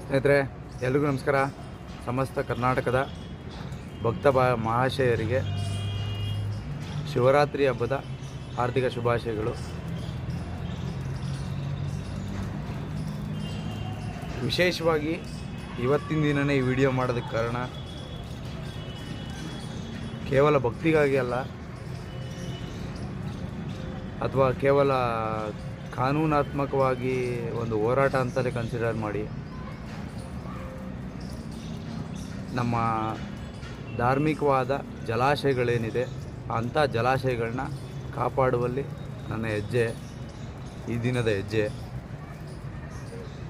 ಸ್ನೇಹಿತರೆ, ಎಲ್ರಿಗೂ ನಮಸ್ಕಾರ. ಸಮಸ್ತ ಕರ್ನಾಟಕದ ಭಕ್ತ ಮಹಾಶಯರಿಗೆ ಶಿವರಾತ್ರಿ ಹಬ್ಬದ ಹಾರ್ದಿಕ ಶುಭಾಶಯಗಳು. ವಿಶೇಷವಾಗಿ ಇವತ್ತಿನ ದಿನವೇ ಈ ವಿಡಿಯೋ ಮಾಡೋದಕ್ಕೆ ಕಾರಣ ಕೇವಲ ಭಕ್ತಿಗಾಗಿ ಅಲ್ಲ, ಅಥವಾ ಕೇವಲ ಕಾನೂನಾತ್ಮಕವಾಗಿ ಒಂದು ಹೋರಾಟ ಅಂತಲೇ ಕನ್ಸಿಡರ್ ಮಾಡಿ ನಮ್ಮ ಧಾರ್ಮಿಕವಾದ ಜಲಾಶಯಗಳೇನಿದೆ ಅಂಥ ಜಲಾಶಯಗಳನ್ನ ಕಾಪಾಡುವಲ್ಲಿ ನನ್ನ ಹೆಜ್ಜೆ, ಈ ದಿನದ ಹೆಜ್ಜೆ.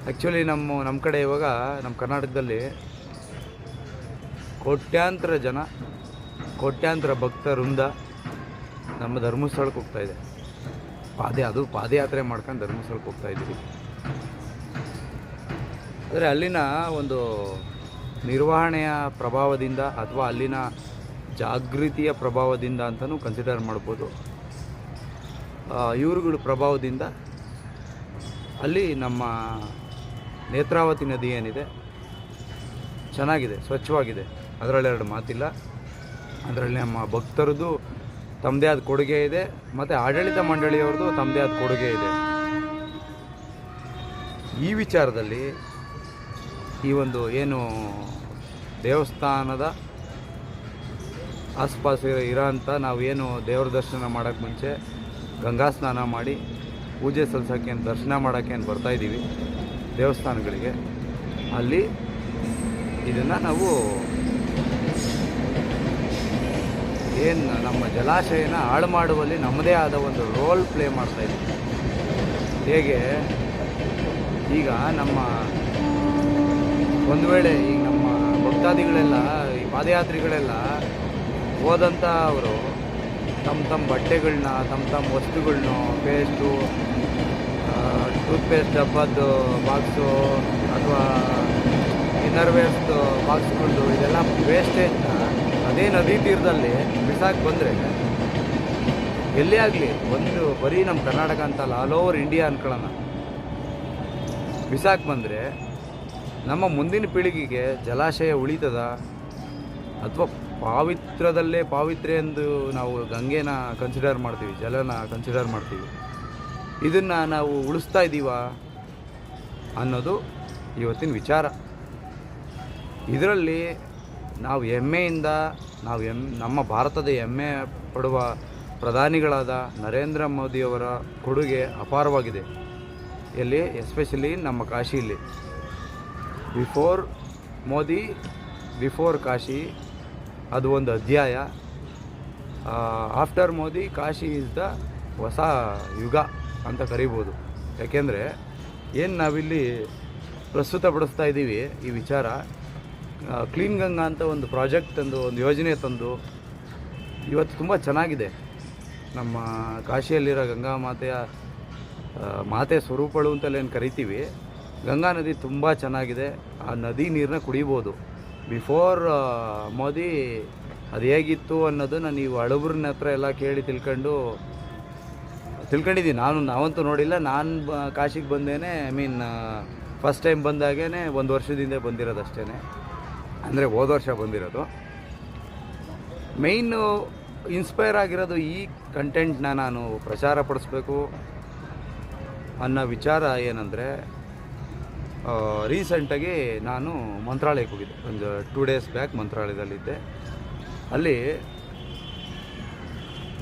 ಆ್ಯಕ್ಚುಲಿ ನಮ್ಮ ಕಡೆ ಇವಾಗ ನಮ್ಮ ಕರ್ನಾಟಕದಲ್ಲಿ ಕೋಟ್ಯಾಂತರ ಭಕ್ತರಿಂದ ನಮ್ಮ ಧರ್ಮಸ್ಥಳಕ್ಕೆ ಹೋಗ್ತಾಯಿದೆ. ಪಾದಯಾತ್ರೆ ಮಾಡ್ಕೊಂಡು ಧರ್ಮಸ್ಥಳಕ್ಕೆ ಹೋಗ್ತಾಯಿದ್ದೀವಿ. ಆದರೆ ಅಲ್ಲಿನ ಒಂದು ನಿರ್ವಹಣೆಯ ಪ್ರಭಾವದಿಂದ ಅಥವಾ ಅಲ್ಲಿನ ಜಾಗೃತಿಯ ಪ್ರಭಾವದಿಂದ ಅಂತಲೂ ಕನ್ಸಿಡರ್ ಮಾಡ್ಬೋದು. ಇವ್ರುಗಳ ಪ್ರಭಾವದಿಂದ ಅಲ್ಲಿ ನಮ್ಮ ನೇತ್ರಾವತಿ ನದಿ ಏನಿದೆ ಚೆನ್ನಾಗಿದೆ, ಸ್ವಚ್ಛವಾಗಿದೆ, ಅದರಲ್ಲಿ ಎರಡು ಮಾತಿಲ್ಲ. ಅದರಲ್ಲಿ ನಮ್ಮ ಭಕ್ತರದ್ದು ತಮ್ಮದೇ ಆದ ಕೊಡುಗೆ ಇದೆ, ಮತ್ತು ಆಡಳಿತ ಮಂಡಳಿಯವ್ರದ್ದು ತಮ್ಮದೇ ಆದ ಕೊಡುಗೆ ಇದೆ. ಈ ವಿಚಾರದಲ್ಲಿ ಈ ಒಂದು ಏನು ದೇವಸ್ಥಾನದ ಆಸ್ಪಾಸು ಇರೋಂಥ ನಾವೇನು ದೇವ್ರ ದರ್ಶನ ಮಾಡೋಕ್ಕೆ ಮುಂಚೆ ಗಂಗಾ ಸ್ನಾನ ಮಾಡಿ ಪೂಜೆ ಸಲ್ಲಿಸೋಕ್ಕೆ ದರ್ಶನ ಮಾಡೋಕ್ಕೆ ಬರ್ತಾಯಿದ್ದೀವಿ ದೇವಸ್ಥಾನಗಳಿಗೆ, ಅಲ್ಲಿ ಇದನ್ನು ನಾವು ಏನು ನಮ್ಮ ಜಲಾಶಯನ ಹಾಳು ಮಾಡುವಲ್ಲಿ ನಮ್ಮದೇ ಆದ ಒಂದು ರೋಲ್ ಪ್ಲೇ ಮಾಡ್ತಾಯಿದ್ದೀವಿ. ಹೇಗೆ ಈಗ ನಮ್ಮ ಒಂದು ವೇಳೆ ಈಗ ನಮ್ಮ ಭಕ್ತಾದಿಗಳೆಲ್ಲ, ಈ ಪಾದಯಾತ್ರಿಗಳೆಲ್ಲ ಹೋದಂಥ ಅವರು ತಮ್ಮ ಬಟ್ಟೆಗಳನ್ನ, ತಮ್ಮ ವಸ್ತುಗಳನ್ನ, ಪೇಸ್ಟು, ಟೂತ್ಪೇಸ್ಟ್ ಡಬ್ಬದ್ದು ಬಾಕ್ಸು ಅಥವಾ ಇನ್ನರ್ವೇರ್ಸ್ದು ಬಾಕ್ಸ್ಗಳು, ಇದೆಲ್ಲ ವೇಸ್ಟೇಜ್ನ ಅದೇ ನದಿ ತೀರದಲ್ಲಿ ಬಿಸಾಕಿ ಬಂದರೆ, ಎಲ್ಲೇ ಆಗಲಿ ಒಂದು ಬರೀ ನಮ್ಮ ಕರ್ನಾಟಕ ಅಂತಲ್ಲ, ಆಲ್ ಓವರ್ ಇಂಡಿಯಾ ಅನ್ಕೊಳ್ಳೋಣ, ಬಿಸಾಕಿ ಬಂದರೆ ನಮ್ಮ ಮುಂದಿನ ಪೀಳಿಗೆಗೆ ಜಲಾಶಯ ಉಳಿತದ? ಅಥವಾ ಪಾವಿತ್ರದಲ್ಲೇ ಪಾವಿತ್ರ್ಯ ಎಂದು ನಾವು ಗಂಗೆನ ಕನ್ಸಿಡರ್ ಮಾಡ್ತೀವಿ, ಜಲನ ಕನ್ಸಿಡರ್ ಮಾಡ್ತೀವಿ, ಇದನ್ನು ನಾವು ಉಳಿಸ್ತಾ ಇದ್ದೀವ ಅನ್ನೋದು ಇವತ್ತಿನ ವಿಚಾರ. ಇದರಲ್ಲಿ ನಾವು ಹೆಮ್ಮೆಯಿಂದ ನಮ್ಮ ಭಾರತದ ಹೆಮ್ಮೆ ಪಡುವ ಪ್ರಧಾನಿಗಳಾದ ನರೇಂದ್ರ ಮೋದಿಯವರ ಕೊಡುಗೆ ಅಪಾರವಾಗಿದೆ. ಎಲ್ಲಿ? ಎಸ್ಪೆಷಲಿ ನಮ್ಮ ಕಾಶಿಯಲ್ಲಿ. ಬಿಫೋರ್ ಮೋದಿ, ಬಿಫೋರ್ ಕಾಶಿ, ಅದು ಒಂದು ಅಧ್ಯಾಯ. After Modi, Kashi is the ಹೊಸ ಯುಗ ಅಂತ ಕರಿಬೋದು. ಯಾಕೆಂದರೆ ಏನು ನಾವಿಲ್ಲಿ ಪ್ರಸ್ತುತಪಡಿಸ್ತಾ ಇದ್ದೀವಿ ಈ ವಿಚಾರ, ಕ್ಲೀನ್ ಗಂಗಾ ಅಂತ ಒಂದು ಪ್ರಾಜೆಕ್ಟ್ ತಂದು, ಒಂದು ಯೋಜನೆ ತಂದು ಇವತ್ತು ತುಂಬ ಚೆನ್ನಾಗಿದೆ. ನಮ್ಮ ಕಾಶಿಯಲ್ಲಿರೋ ಗಂಗಾ ಮಾತೆ ಸ್ವರೂಪಗಳು ಅಂತಲೇನು ಕರಿತೀವಿ, ಗಂಗಾ ನದಿ ತುಂಬ ಚೆನ್ನಾಗಿದೆ. ಆ ನದಿ ನೀರನ್ನ ಕುಡಿಬೋದು. ಬಿಫೋರ್ ಮೋದಿ ಅದು ಹೇಗಿತ್ತು ಅನ್ನೋದನ್ನು ನೀವು ಹಳಬ್ರನ್ನ ಹತ್ರ ಎಲ್ಲ ಕೇಳಿ ತಿಳ್ಕೊಂಡಿದ್ದೀನಿ. ನಾವಂತೂ ನೋಡಿಲ್ಲ. ನಾನು ಕಾಶಿಗೆ ಬಂದೇನೆ, ಫಸ್ಟ್ ಟೈಮ್ ಬಂದಾಗೇ 1 ವರ್ಷದಿಂದ ಬಂದಿರೋದು ಅಷ್ಟೇ, ಅಂದರೆ ಹೋದ ವರ್ಷ ಬಂದಿರೋದು. ಮೇಯ್ನು ಇನ್ಸ್ಪೈರ್ ಆಗಿರೋದು ಈ ಕಂಟೆಂಟ್ನ ನಾನು ಪ್ರಚಾರ ಪಡಿಸ್ಬೇಕು ಅನ್ನೋ ವಿಚಾರ ಏನಂದರೆ, ರೀಸೆಂಟಾಗಿ ನಾನು ಮಂತ್ರಾಲಯಕ್ಕೆ ಹೋಗಿದ್ದೆ. ಒಂದು 2 ಡೇಸ್ ಬ್ಯಾಕ್ ಮಂತ್ರಾಲಯದಲ್ಲಿದ್ದೆ. ಅಲ್ಲಿ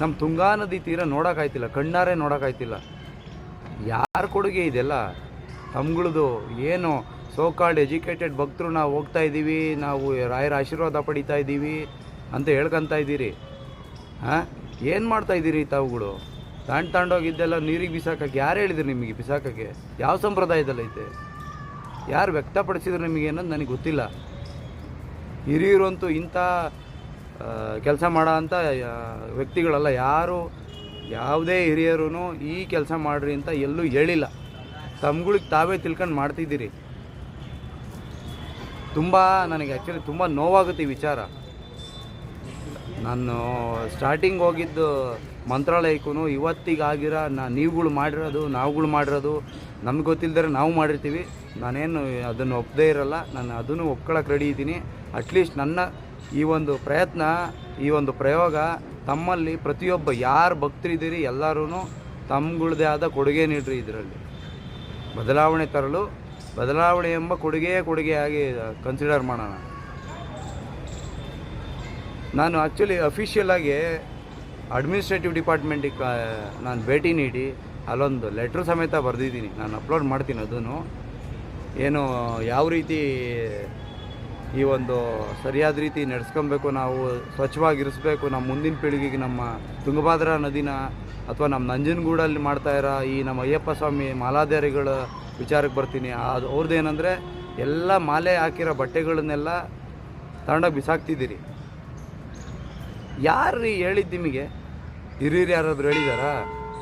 ನಮ್ಮ ತುಂಗಾ ನದಿ ತೀರ ನೋಡೋಕ್ಕಾಯ್ತಿಲ್ಲ, ಕಣ್ಣಾರೆ ನೋಡೋಕ್ಕಾಯ್ತಿಲ್ಲ. ಯಾರ ಕೊಡುಗೆ ಇದೆಲ್ಲ? ತಮ್ಗಳದು ಏನು ಸೋಕಾಲ್ಡ್ ಎಜುಕೇಟೆಡ್ ಭಕ್ತರು ನಾವು ಹೋಗ್ತಾ ಇದ್ದೀವಿ, ನಾವು ರಾಯರ ಆಶೀರ್ವಾದ ಪಡಿತಾ ಇದ್ದೀವಿ ಅಂತ ಹೇಳ್ಕೊತಾ ಇದ್ದೀರಿ. ಏನು ಮಾಡ್ತಾಯಿದ್ದೀರಿ ತಾವುಗಳು? ತಾಂಡೋಗಿದ್ದೆಲ್ಲ ನೀರಿಗೆ ಬಿಸಾಕಕ್ಕೆ ಯಾರು ಹೇಳಿದ್ರು ನಿಮಗೆ? ಬಿಸಾಕಕ್ಕೆ ಯಾವ ಸಂಪ್ರದಾಯದಲ್ಲೈತೆ? ಯಾರು ವ್ಯಕ್ತಪಡಿಸಿದ್ರು ನಿಮಗೆ ಅನ್ನೋದು ನನಗೆ ಗೊತ್ತಿಲ್ಲ. ಹಿರಿಯರಂತೂ ಇಂಥ ಕೆಲಸ ಮಾಡೋ ಅಂಥ ವ್ಯಕ್ತಿಗಳಲ್ಲ. ಯಾವುದೇ ಹಿರಿಯರೂ ಈ ಕೆಲಸ ಮಾಡಿರಿ ಅಂತ ಎಲ್ಲೂ ಹೇಳಿಲ್ಲ. ತಮ್ಗಳಿಗೆ ತಾವೇ ತಿಳ್ಕೊಂಡು ಮಾಡ್ತಿದ್ದೀರಿ. ನನಗೆ ಆ್ಯಕ್ಚುಲಿ ತುಂಬ ನೋವಾಗುತ್ತೆ ಈ ವಿಚಾರ. ನಾನು ಸ್ಟಾರ್ಟಿಂಗ್ ಹೋಗಿದ್ದು ಮಂತ್ರಾಲಯಕ್ಕೂ ಇವತ್ತಿಗಾಗಿರೋ ನಾವುಗಳು ಮಾಡಿರೋದು ನಮ್ಗೆ ಗೊತ್ತಿಲ್ಲದ್ರೆ ನಾವು ಮಾಡಿರ್ತೀವಿ. ನಾನೇನು ಅದನ್ನು ಒಪ್ಪದೇ ಇರಲ್ಲ, ನಾನು ಅದನ್ನು ಒಪ್ಕೊಳ್ಳೋಕೆ ರೆಡಿ ಇದ್ದೀನಿ. ಅಟ್ಲೀಸ್ಟ್ ನನ್ನ ಈ ಒಂದು ಪ್ರಯತ್ನ, ಈ ಒಂದು ಪ್ರಯೋಗ ತಮ್ಮಲ್ಲಿ ಪ್ರತಿಯೊಬ್ಬ ಯಾರು ಭಕ್ತರಿದ್ದೀರಿ ಎಲ್ಲರೂ ತಮ್ಮಗಳದೇ ಆದ ಕೊಡುಗೆ ನೀಡ್ರಿ. ಇದರಲ್ಲಿ ಬದಲಾವಣೆ ತರಲು ಬದಲಾವಣೆ ಎಂಬ ಕೊಡುಗೆಯಾಗಿ ಕನ್ಸಿಡರ್ ಮಾಡೋಣ. ನಾನು ಆ್ಯಕ್ಚುಲಿ ಅಫಿಷಿಯಲಾಗಿ ಅಡ್ಮಿನಿಸ್ಟ್ರೇಟಿವ್ ಡಿಪಾರ್ಟ್ಮೆಂಟಿಗೆ ನಾನು ಭೇಟಿ ನೀಡಿ ಅಲ್ಲೊಂದು ಲೆಟ್ರ್ ಸಮೇತ ಬರೆದಿದ್ದೀನಿ. ನಾನು ಅಪ್ಲೋಡ್ ಮಾಡ್ತೀನಿ. ಅದನ್ನು ಏನು ಯಾವ ರೀತಿ ಈ ಒಂದು ಸರಿಯಾದ ರೀತಿ ನಡೆಸ್ಕೊಬೇಕು, ನಾವು ಸ್ವಚ್ಛವಾಗಿರಿಸ್ಬೇಕು, ನಮ್ಮ ಮುಂದಿನ ಪೀಳಿಗೆಗೆ ನಮ್ಮ ತುಂಗಭದ್ರಾ ನದಿನ ಅಥವಾ ನಮ್ಮ ನಂಜನಗೂಡಲ್ಲಿ ಮಾಡ್ತಾಯಿರೋ ಈ ನಮ್ಮ ಅಯ್ಯಪ್ಪ ಸ್ವಾಮಿ ಮಾಲಾಧಾರಿಗಳ ವಿಚಾರಕ್ಕೆ ಬರ್ತೀನಿ. ಅದು ಅವ್ರದ್ದು ಏನಂದರೆ ಎಲ್ಲ ಮಾಲೆ ಹಾಕಿರೋ ಬಟ್ಟೆಗಳನ್ನೆಲ್ಲ ತಗೊಂಡೋಗಿ ಬಿಸಾಕ್ತಿದ್ದೀರಿ. ಯಾರು ಹೇಳಿದ್ದು ನಿಮಗೆ? ಹಿರಿಯರು ಯಾರಾದರೂ ಹೇಳಿದಾರಾ?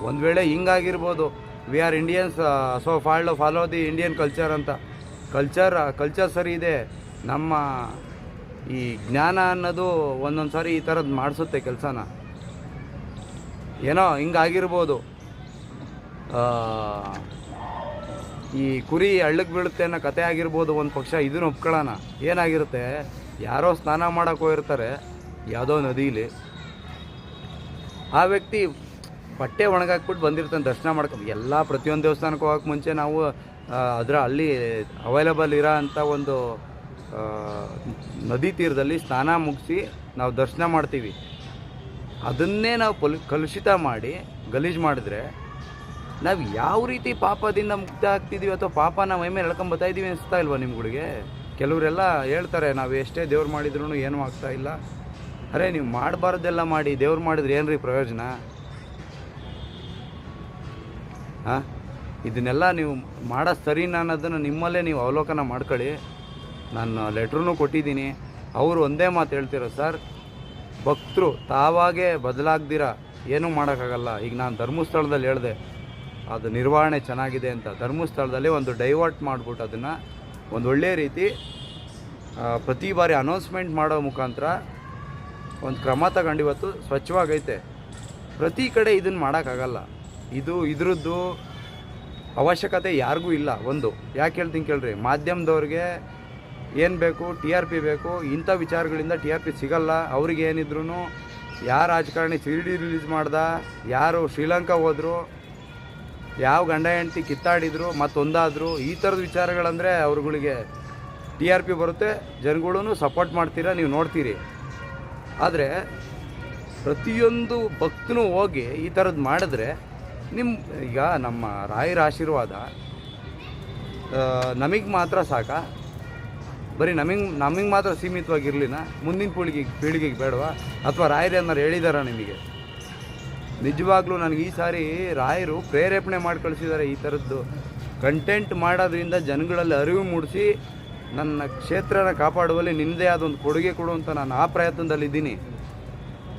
ಒಂದು ವೇಳೆ ಹಿಂಗಾಗಿರ್ಬೋದು, we are Indians so follow the Indian culture ಅಂತ. ಕಲ್ಚರ್ ಸರಿ ಇದೆ. ನಮ್ಮ ಈ ಜ್ಞಾನ ಅನ್ನೋದು ಒಂದೊಂದು ಸಾರಿ ಈ ಥರದ್ದು ಮಾಡಿಸುತ್ತೆ ಕೆಲಸನ. ಏನೋ ಹಿಂಗಾಗಿರ್ಬೋದು, ಈ ಕುರಿ ಹಳ್ಳಕ್ಕೆ ಬೀಳುತ್ತೆ ಅನ್ನೋ ಕತೆ ಆಗಿರ್ಬೋದು ಒಂದು ಪಕ್ಷ. ಇದನ್ನು ಒಪ್ಕೊಳ್ಳೋಣ. ಏನಾಗಿರುತ್ತೆ, ಯಾರೋ ಸ್ನಾನ ಮಾಡೋಕೆ ಹೋಗಿರ್ತಾರೆ ಯಾವುದೋ ನದೀಲಿ, ಆ ವ್ಯಕ್ತಿ ಬಟ್ಟೆ ಒಣಗಾಕ್ಬಿಟ್ಟು ಬಂದಿರ್ತಾನೆ ದರ್ಶನ ಮಾಡ್ಕೊಂಡು. ಎಲ್ಲ ಪ್ರತಿಯೊಂದು ದೇವಸ್ಥಾನಕ್ಕೆ ಹೋಗೋಕ್ಕೆ ಮುಂಚೆ ನಾವು ಅಲ್ಲಿ ಅವೈಲೇಬಲ್ ಇರೋ ಅಂಥ ಒಂದು ನದಿ ತೀರದಲ್ಲಿ ಸ್ನಾನ ಮುಗಿಸಿ ನಾವು ದರ್ಶನ ಮಾಡ್ತೀವಿ. ಅದನ್ನೇ ನಾವು ಕಲುಷಿತ ಮಾಡಿ ಗಲೀಜು ಮಾಡಿದ್ರೆ ನಾವು ಯಾವ ರೀತಿ ಪಾಪದಿಂದ ಮುಕ್ತ ಆಗ್ತಿದ್ದೀವಿ, ಅಥವಾ ಪಾಪನ ಮೈ ಮೇಲೆ ಎಳ್ಕೊಂಬತ್ತಾ ಇದ್ದೀವಿ ಅನಿಸ್ತಾ ಇಲ್ವಾ ನಿಮ್ಗಳಿಗೆ? ಕೆಲವರೆಲ್ಲ ಹೇಳ್ತಾರೆ ನಾವು ಎಷ್ಟೇ ದೇವ್ರು ಮಾಡಿದ್ರೂ ಏನೂ ಆಗ್ತಾ ಇಲ್ಲ. ಅರೆ, ನೀವು ಮಾಡಬಾರ್ದೆಲ್ಲ ಮಾಡಿ ದೇವ್ರು ಮಾಡಿದ್ರೆ ಏನು ರೀ ಪ್ರಯೋಜನ? ಹಾಂ, ಇದನ್ನೆಲ್ಲ ನೀವು ಮಾಡೋದು ಸರಿನಾ ಅನ್ನೋದನ್ನು ನಿಮ್ಮಲ್ಲೇ ನೀವು ಅವಲೋಕನ ಮಾಡ್ಕೊಳ್ಳಿ. ನಾನು ಲೆಟ್ರೂ ಕೊಟ್ಟಿದ್ದೀನಿ. ಅವರು ಒಂದೇ ಮಾತು ಹೇಳ್ತಿರೋ, ಸರ್ ಭಕ್ತರು ತಾವಾಗೇ ಬದಲಾಗ್ದಿರ ಏನೂ ಮಾಡೋಕ್ಕಾಗಲ್ಲ. ಈಗ ನಾನು ಧರ್ಮಸ್ಥಳದಲ್ಲಿ ಹೇಳಿದೆ ಅದು ನಿರ್ವಹಣೆ ಚೆನ್ನಾಗಿದೆ ಅಂತ. ಧರ್ಮಸ್ಥಳದಲ್ಲಿ ಒಂದು ಡೈವರ್ಟ್ ಮಾಡಿಬಿಟ್ಟು ಅದನ್ನು ಒಂದು ಒಳ್ಳೆಯ ರೀತಿ ಪ್ರತಿ ಬಾರಿ ಅನೌನ್ಸ್ಮೆಂಟ್ ಮಾಡೋ ಮುಖಾಂತರ ಒಂದು ಕ್ರಮ ತಗೊಂಡು ಇವತ್ತು ಸ್ವಚ್ಛವಾಗೈತೆ. ಪ್ರತಿ ಕಡೆ ಇದನ್ನು ಮಾಡೋಕ್ಕಾಗಲ್ಲ. ಇದ್ರದ್ದು ಅವಶ್ಯಕತೆ ಯಾರಿಗೂ ಇಲ್ಲ. ಒಂದು ಯಾಕೆ ಹೇಳ್ತೀನಿ ಕೇಳ್ರಿ, ಮಾಧ್ಯಮದವ್ರಿಗೆ ಏನು ಬೇಕು, TRP ಬೇಕು. ಇಂಥ ವಿಚಾರಗಳಿಂದ TRP ಸಿಗಲ್ಲ. ಅವ್ರಿಗೆ ಏನಿದ್ರು ಯಾರು ರಾಜಕಾರಣಿ CD ರಿಲೀಸ್ ಮಾಡ್ದ, ಯಾರು ಶ್ರೀಲಂಕಾ ಹೋದರು, ಯಾವ ಗಂಡ ಹೆಂಡತಿ ಕಿತ್ತಾಡಿದ್ರು ಮತ್ತೊಂದಾದರು, ಈ ಥರದ ವಿಚಾರಗಳಂದರೆ ಅವ್ರುಗಳಿಗೆ TRP ಬರುತ್ತೆ. ಜನಗಳೂ ಸಪೋರ್ಟ್ ಮಾಡ್ತೀರಾ, ನೀವು ನೋಡ್ತೀರಿ. ಆದರೆ ಪ್ರತಿಯೊಂದು ಭಕ್ತನೂ ಹೋಗಿ ಈ ಥರದ್ದು ಮಾಡಿದ್ರೆ ಈಗ ನಮ್ಮ ರಾಯರ ಆಶೀರ್ವಾದ ನಮಗೆ ಮಾತ್ರ ಸಾಕಾ? ಬರೀ ನಮಗೆ ಮಾತ್ರ ಸೀಮಿತವಾಗಿರಲಿನ? ಮುಂದಿನ ಪೀಳಿಗೆಗೆ ಬೇಡವಾ? ಅಥವಾ ರಾಯರೇ ಏನಾರು ಹೇಳಿದಾರ ನಿಮಗೆ? ನಿಜವಾಗ್ಲೂ ನನಗೆ ಈ ಸಾರಿ ರಾಯರು ಪ್ರೇರೇಪಣೆ ಮಾಡಿ ಕಳಿಸಿದ್ದಾರೆ. ಈ ಥರದ್ದು ಕಂಟೆಂಟ್ ಮಾಡೋದ್ರಿಂದ ಜನಗಳಲ್ಲಿ ಅರಿವು ಮೂಡಿಸಿ ನನ್ನ ಕ್ಷೇತ್ರನ ಕಾಪಾಡುವಲ್ಲಿ ನಿನ್ನದೇ ಆದ ಒಂದು ಕೊಡುಗೆ ಕೊಡುವಂಥ ನಾನು ಆ ಪ್ರಯತ್ನದಲ್ಲಿದ್ದೀನಿ.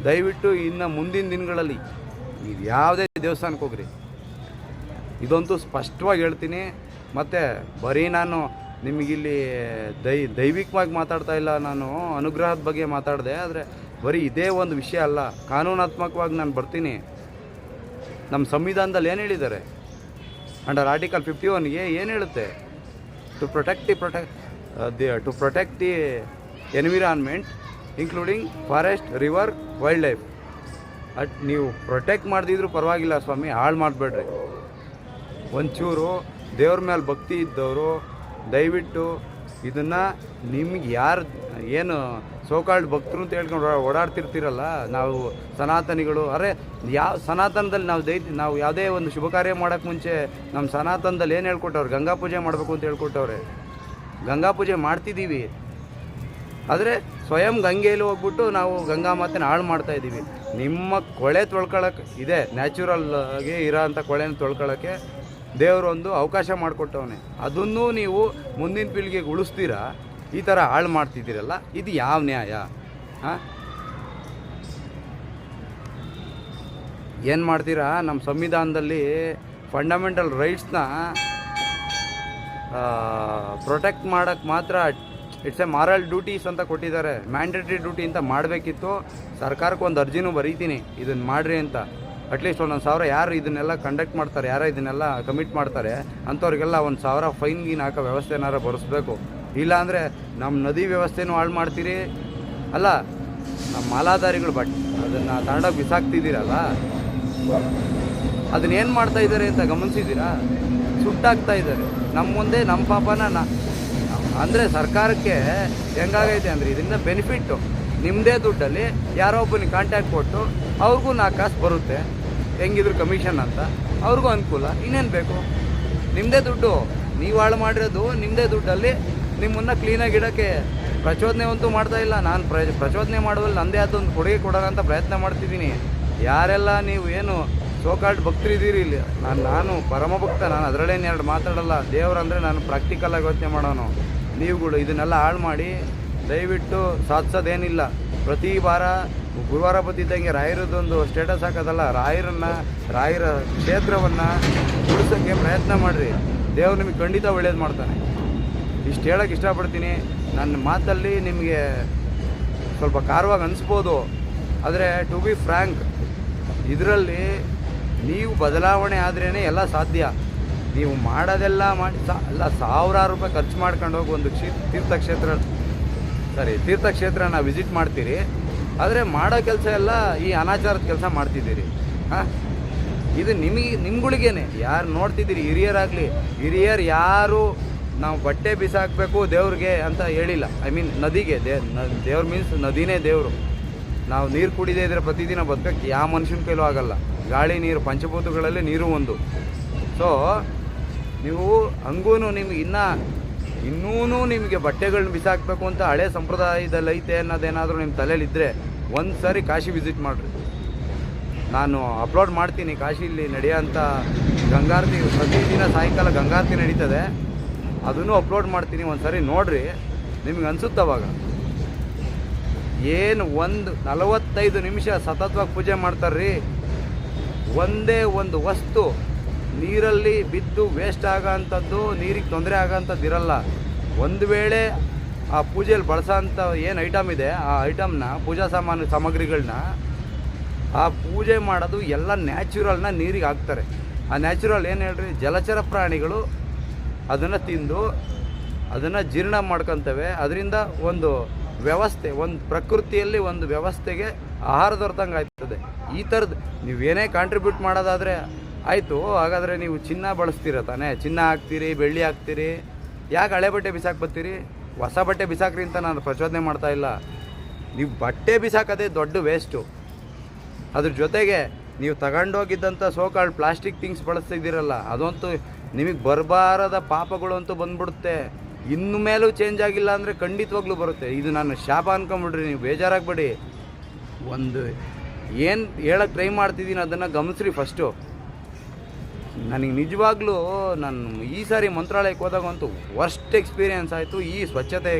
ದಯವಿಟ್ಟು ಇನ್ನು ಮುಂದಿನ ದಿನಗಳಲ್ಲಿ ನೀವು ಯಾವುದೇ ದೇವಸ್ಥಾನಕ್ಕೆ ಹೋಗ್ರಿ, ಇದಂತೂ ಸ್ಪಷ್ಟವಾಗಿ ಹೇಳ್ತೀನಿ. ಮತ್ತು ಬರೀ ನಾನು ನಿಮಗಿಲ್ಲಿ ದೈವಿಕವಾಗಿ ಮಾತಾಡ್ತಾ ಇಲ್ಲ, ನಾನು ಅನುಗ್ರಹದ ಬಗ್ಗೆ ಮಾತಾಡಿದೆ. ಆದರೆ ಬರೀ ಇದೇ ಒಂದು ವಿಷಯ ಅಲ್ಲ, ಕಾನೂನಾತ್ಮಕವಾಗಿ ನಾನು ಬರ್ತೀನಿ. ನಮ್ಮ ಸಂವಿಧಾನದಲ್ಲಿ ಏನು ಹೇಳಿದ್ದಾರೆ? ಅಂಡರ್ ಆರ್ಟಿಕಲ್ 51 ಏನು ಹೇಳುತ್ತೆ? To protect the environment including forest, river, wild life. ನೀವು ಪ್ರೊಟೆಕ್ಟ್ ಮಾಡ್ದಿದ್ರು ಪರವಾಗಿಲ್ಲ ಸ್ವಾಮಿ, ಹಾಳು ಮಾಡಬೇಡ್ರಿ. ಒಂಚೂರು ದೇವ್ರ ಮೇಲೆ ಭಕ್ತಿ ಇದ್ದವರು ದಯವಿಟ್ಟು ಇದನ್ನು ನಿಮ್ಗೆ ಯಾರು ಏನು ಸೋಕಾಲ್ಡ್ ಭಕ್ತರು ಅಂತ ಹೇಳ್ಕೊಂಡು ಓಡಾಡ್ತಿರ್ತೀರಲ್ಲ, ನಾವು ಸನಾತನಿಗಳು. ಅರೆ, ಯಾವ ಸನಾತನದಲ್ಲಿ ನಾವು ಯಾವುದೇ ಒಂದು ಶುಭ ಕಾರ್ಯ ಮಾಡೋಕ್ಕೆ ಮುಂಚೆ ನಮ್ಮ ಸನಾತನದಲ್ಲಿ ಏನು ಹೇಳ್ಕೊಟ್ಟವ್ರೆ? ಗಂಗಾ ಪೂಜೆ ಮಾಡಬೇಕು ಅಂತ ಹೇಳ್ಕೊಟ್ಟವ್ರೆ. ಗಂಗಾ ಪೂಜೆ ಮಾಡ್ತಿದ್ದೀವಿ, ಆದರೆ ಸ್ವಯಂ ಗಂಗೆಯಲ್ಲಿ ಹೋಗ್ಬಿಟ್ಟು ನಾವು ಗಂಗಾ ಮಾತೆನ ಹಾಳು ಮಾಡ್ತಾಯಿದ್ದೀವಿ. ನಿಮ್ಮ ಕೊಳೆ ತೊಳ್ಕೊಳ್ಳೋಕೆ ಇದೆ, ನ್ಯಾಚುರಲ್ ಆಗಿ ಇರೋ ಅಂಥ ಕೊಳೆನ ತೊಳ್ಕೊಳ್ಳೋಕ್ಕೆ ದೇವರೊಂದು ಅವಕಾಶ ಮಾಡಿಕೊಟ್ಟವನೇ. ಅದನ್ನೂ ನೀವು ಮುಂದಿನ ಪೀಳಿಗೆಗೆ ಉಳಿಸ್ತೀರಾ, ಈ ಥರ ಹಾಳು ಮಾಡ್ತಿದ್ದೀರಲ್ಲ, ಇದು ಯಾವ ನ್ಯಾಯ? ಹಾಂ, ಏನು ಮಾಡ್ತೀರಾ? ನಮ್ಮ ಸಂವಿಧಾನದಲ್ಲಿ ಫಂಡಮೆಂಟಲ್ ರೈಟ್ಸ್ನ ಪ್ರೊಟೆಕ್ಟ್ ಮಾಡೋಕ್ಕೆ ಮಾತ್ರ ಇಟ್ಸ್ ಎ ಮಾರಲ್ ಡ್ಯೂಟೀಸ್ ಅಂತ ಕೊಟ್ಟಿದ್ದಾರೆ. ಮ್ಯಾಂಡೇಟ್ರಿ ಡ್ಯೂಟಿ ಅಂತ ಮಾಡಬೇಕಿತ್ತು. ಸರ್ಕಾರಕ್ಕೆ ಒಂದು ಅರ್ಜಿನೂ ಬರೀತೀನಿ ಇದನ್ನು ಮಾಡಿರಿ ಅಂತ. ಅಟ್ಲೀಸ್ಟ್ 1,000 ಯಾರು ಇದನ್ನೆಲ್ಲ ಕಂಡಕ್ಟ್ ಮಾಡ್ತಾರೆ, ಯಾರು ಇದನ್ನೆಲ್ಲ ಕಮಿಟ್ ಮಾಡ್ತಾರೆ ಅಂಥವ್ರಿಗೆಲ್ಲ 1,000 ಫೈನ್ಗಿನ ಹಾಕೋ ವ್ಯವಸ್ಥೆ ಏನಾರು ಬರೆಸ್ಬೇಕು. ಇಲ್ಲಾಂದರೆ ನಮ್ಮ ನದಿ ವ್ಯವಸ್ಥೆನೂ ಹಾಳು ಮಾಡ್ತೀರಿ. ಅಲ್ಲ, ನಮ್ಮ ಮಾಲಾಧಾರಿಗಳು ಅದನ್ನು ತಗೊಂಡೋಗಿ ಬಿಸಾಕ್ತಿದ್ದೀರಲ್ಲ, ಅದನ್ನೇನು ಮಾಡ್ತಾಯಿದ್ದಾರೆ ಅಂತ ಗಮನಿಸಿದ್ದೀರಾ? ಸುಟ್ಟಾಗ್ತಾ ಇದ್ದಾರೆ ನಮ್ಮ ಮುಂದೆ. ನಮ್ಮ ಪಾಪನ ಅಂದರೆ ಸರ್ಕಾರಕ್ಕೆ ಹೆಂಗಾಗೈತೆ ಅಂದರೆ ಇದರಿಂದ ಬೆನಿಫಿಟ್ಟು ನಿಮ್ಮದೇ ದುಡ್ಡಲ್ಲಿ ಯಾರೋ ಒಬ್ಬನಿಗೆ ಕಾಂಟ್ಯಾಕ್ಟ್ ಕೊಟ್ಟು ಅವ್ರಿಗೂ 4 ಕಾಸು ಬರುತ್ತೆ, ಹೆಂಗಿದ್ರು ಕಮಿಷನ್ ಅಂತ, ಅವ್ರಿಗೂ ಅನುಕೂಲ. ಇನ್ನೇನು ಬೇಕು? ನಿಮ್ಮದೇ ದುಡ್ಡು, ನೀವು ಹಾಳು ಮಾಡಿರೋದು ನಿಮ್ಮದೇ ದುಡ್ಡಲ್ಲಿ ನಿಮ್ಮನ್ನು ಕ್ಲೀನಾಗಿ ಇಡೋಕ್ಕೆ ಪ್ರಚೋದನೆ ಅಂತೂ ಮಾಡ್ತಾಯಿಲ್ಲ. ನಾನು ಪ್ರಚೋದನೆ ಮಾಡುವಲ್ಲಿ ನನ್ನದೇ ಆದ ಒಂದು ಕೊಡುಗೆ ಕೊಡೋಣ ಅಂತ ಪ್ರಯತ್ನ ಮಾಡ್ತಿದ್ದೀನಿ. ಯಾರೆಲ್ಲ ನೀವು ಏನು ಸೋಕಾಲ್ಡ್ ಭಕ್ತರಿದ್ದೀರಿ ಇಲ್ಲಿ, ನಾನು ಪರಮ ಭಕ್ತ, ನಾನು ಅದರಲ್ಲೇನು 2 ಮಾತಾಡಲ್ಲ. ದೇವರಂದರೆ ನಾನು ಪ್ರಾಕ್ಟಿಕಲಾಗಿ ಯೋಚನೆ ಮಾಡೋನು. ನೀವುಗಳು ಇದನ್ನೆಲ್ಲ ಹಾಳು ಮಾಡಿ ದಯವಿಟ್ಟು ಸಾಧಿಸೋದೇನಿಲ್ಲ. ಪ್ರತಿ ವಾರ ಗುರುವಾರ ಬತ್ತಿದ್ದಂಗೆ ರಾಯರದೊಂದು ಸ್ಟೇಟಸ್ ಹಾಕೋದಲ್ಲ, ರಾಯರ ಕ್ಷೇತ್ರವನ್ನು ಉಳಿಸೋಕ್ಕೆ ಪ್ರಯತ್ನ ಮಾಡಿರಿ. ದೇವ್ರು ನಿಮಗೆ ಖಂಡಿತ ಒಳ್ಳೇದು ಮಾಡ್ತಾನೆ. ಇಷ್ಟು ಹೇಳೋಕ್ಕೆ ಇಷ್ಟಪಡ್ತೀನಿ. ನನ್ನ ಮಾತಲ್ಲಿ ನಿಮಗೆ ಸ್ವಲ್ಪ ಖಾರವಾಗಿ ಅನಿಸ್ಬೋದು, ಆದರೆ ಟು ಬಿ ಫ್ರ್ಯಾಂಕ್, ಇದರಲ್ಲಿ ನೀವು ಬದಲಾವಣೆ ಆದ್ರೇ ಎಲ್ಲ ಸಾಧ್ಯ. ನೀವು ಮಾಡೋದೆಲ್ಲ ಮಾಡಿ ಅಲ್ಲ, 1000 ರೂಪಾಯಿ ಖರ್ಚು ಮಾಡ್ಕೊಂಡು ಹೋಗಿ ಒಂದು ತೀರ್ಥಕ್ಷೇತ್ರನ ವಿಸಿಟ್ ಮಾಡ್ತೀರಿ, ಆದರೆ ಮಾಡೋ ಕೆಲಸ ಎಲ್ಲ ಈ ಅನಾಚಾರದ ಕೆಲಸ ಮಾಡ್ತಿದ್ದೀರಿ. ಹಾಂ, ಇದು ನಿಮ್ಗಳಿಗೇನೆ ಯಾರು ನೋಡ್ತಿದ್ದೀರಿ, ಹಿರಿಯರು ಯಾರು ನಾವು ಬಟ್ಟೆ ಬಿಸಾಕಬೇಕು ದೇವ್ರಿಗೆ ಅಂತ ಹೇಳಿಲ್ಲ. ಐ ಮೀನ್ ನದಿಗೆ, ದೇವ್ರು ಮೀನ್ಸ್ ನದಿನೇ ದೇವರು. ನಾವು ನೀರು ಕುಡಿದೇ ಇದ್ರೆ ಪ್ರತಿದಿನ ಬದುಕಕ್ಕೆ ಯಾವ ಮನುಷ್ಯನ ಕೈಲೂ ಆಗಲ್ಲ. ಗಾಳಿ, ನೀರು, ಪಂಚಭೂತಗಳಲ್ಲಿ ನೀರು ಒಂದು. ಸೊ ನೀವು ಹಂಗೂ ನಿಮ್ಗೆ ಇನ್ನೂ ನಿಮಗೆ ಬಟ್ಟೆಗಳನ್ನ ಬಿಸಾಕಬೇಕು ಅಂತ ಹಳೆ ಸಂಪ್ರದಾಯದಲ್ಲಿ ಐತೆ ಅನ್ನೋದೇನಾದರೂ ನಿಮ್ಮ ತಲೆಯಲ್ಲಿದ್ದರೆ ಒಂದು ಸಾರಿ ಕಾಶಿ ವಿಸಿಟ್ ಮಾಡಿರಿ. ನಾನು ಅಪ್ಲೋಡ್ ಮಾಡ್ತೀನಿ ಕಾಶಿಲಿ ನಡೆಯೋಂಥ ಗಂಗಾರತಿ. ಪ್ರತಿದಿನ ಸಾಯಂಕಾಲ ಗಂಗಾರತಿ ನಡೀತದೆ, ಅದನ್ನು ಅಪ್ಲೋಡ್ ಮಾಡ್ತೀನಿ. ಒಂದು ಸಾರಿ ನೋಡಿರಿ, ನಿಮ್ಗೆ ಅನಿಸುತ್ತವಾಗ. ಏನು 45 ನಿಮಿಷ ಸತತವಾಗಿ ಪೂಜೆ ಮಾಡ್ತಾರ್ರಿ. ಒಂದೇ ಒಂದು ವಸ್ತು ನೀರಲ್ಲಿ ಬಿದ್ದು ವೇಸ್ಟ್ ಆಗೋಂಥದ್ದು, ನೀರಿಗೆ ತೊಂದರೆ ಆಗೋಂಥದ್ದು ಇರಲ್ಲ. ಒಂದು ವೇಳೆ ಆ ಪೂಜೆಯಲ್ಲಿ ಬಳಸೋಂಥ ಏನು ಐಟಮ್ ಇದೆ, ಆ ಐಟಮ್ನ, ಪೂಜಾ ಸಾಮಗ್ರಿಗಳನ್ನ ಆ ಪೂಜೆ ಮಾಡೋದು ಎಲ್ಲ ನ್ಯಾಚುರಲ್ನ ನೀರಿಗೆ ಹಾಕ್ತಾರೆ. ಆ ನ್ಯಾಚುರಲ್ ಏನು ಹೇಳ್ರಿ, ಜಲಚರ ಪ್ರಾಣಿಗಳು ಅದನ್ನು ತಿಂದು ಅದನ್ನು ಜೀರ್ಣ ಮಾಡ್ಕೊತವೆ. ಅದರಿಂದ ಒಂದು ವ್ಯವಸ್ಥೆ, ಒಂದು ಪ್ರಕೃತಿಯಲ್ಲಿ ಒಂದು ವ್ಯವಸ್ಥೆಗೆ ಆಹಾರ ದೊರೆತಂಗೆ ಆಯ್ತದೆ. ಈ ಥರದ್ದು ನೀವೇನೇ ಕಾಂಟ್ರಿಬ್ಯೂಟ್ ಮಾಡೋದಾದರೆ ಆಯಿತು. ಹಾಗಾದರೆ ನೀವು ಚಿನ್ನ ಬಳಸ್ತೀರ ತಾನೇ, ಚಿನ್ನ ಹಾಕ್ತೀರಿ, ಬೆಳ್ಳಿ ಹಾಕ್ತೀರಿ, ಯಾಕೆ ಹಳೆ ಬಟ್ಟೆ ಬಿಸಾಕಿ ಬರ್ತೀರಿ? ಹೊಸ ಬಟ್ಟೆ ಬಿಸಾಕ್ರಿ ಅಂತ ನಾನು ಪ್ರಚೋದನೆ ಮಾಡ್ತಾಯಿಲ್ಲ. ನೀವು ಬಟ್ಟೆ ಬಿಸಾಕೋದೇ ದೊಡ್ಡ ವೇಸ್ಟು. ಅದ್ರ ಜೊತೆಗೆ ನೀವು ತಗೊಂಡೋಗಿದ್ದಂಥ ಸೋಕಾಲ್ಡ್ ಪ್ಲಾಸ್ಟಿಕ್ ಥಿಂಗ್ಸ್ ಬಳಸ್ತಿದ್ದೀರಲ್ಲ, ಅದಂತೂ ನಿಮಗೆ ಬರಬಾರದ ಪಾಪಗಳು ಅಂತೂ ಬಂದ್ಬಿಡುತ್ತೆ. ಇನ್ನು ಮೇಲೂ ಚೇಂಜ್ ಆಗಿಲ್ಲ ಅಂದರೆ ಖಂಡಿತವಾಗ್ಲೂ ಬರುತ್ತೆ. ಇದು ನಾನು ಶಾಪ ಅನ್ಕೊಂಬಿಡ್ರಿ, ನೀವು ಬೇಜಾರಾಗಬೇಡಿ. ಒಂದು ಏನು ಹೇಳೋಕ್ಕೆ ಟ್ರೈ ಮಾಡ್ತಿದ್ದೀನಿ ಅದನ್ನು ಗಮನಿಸ್ರಿ ಫಸ್ಟು. ನನಗೆ ನಿಜವಾಗ್ಲೂ ನಾನು ಈ ಸಾರಿ ಮಂತ್ರಾಲಯಕ್ಕೆ ಹೋದಾಗಂತೂ ವರ್ಸ್ಟ್ ಎಕ್ಸ್ಪೀರಿಯೆನ್ಸ್ ಆಯಿತು ಈ ಸ್ವಚ್ಛತೆ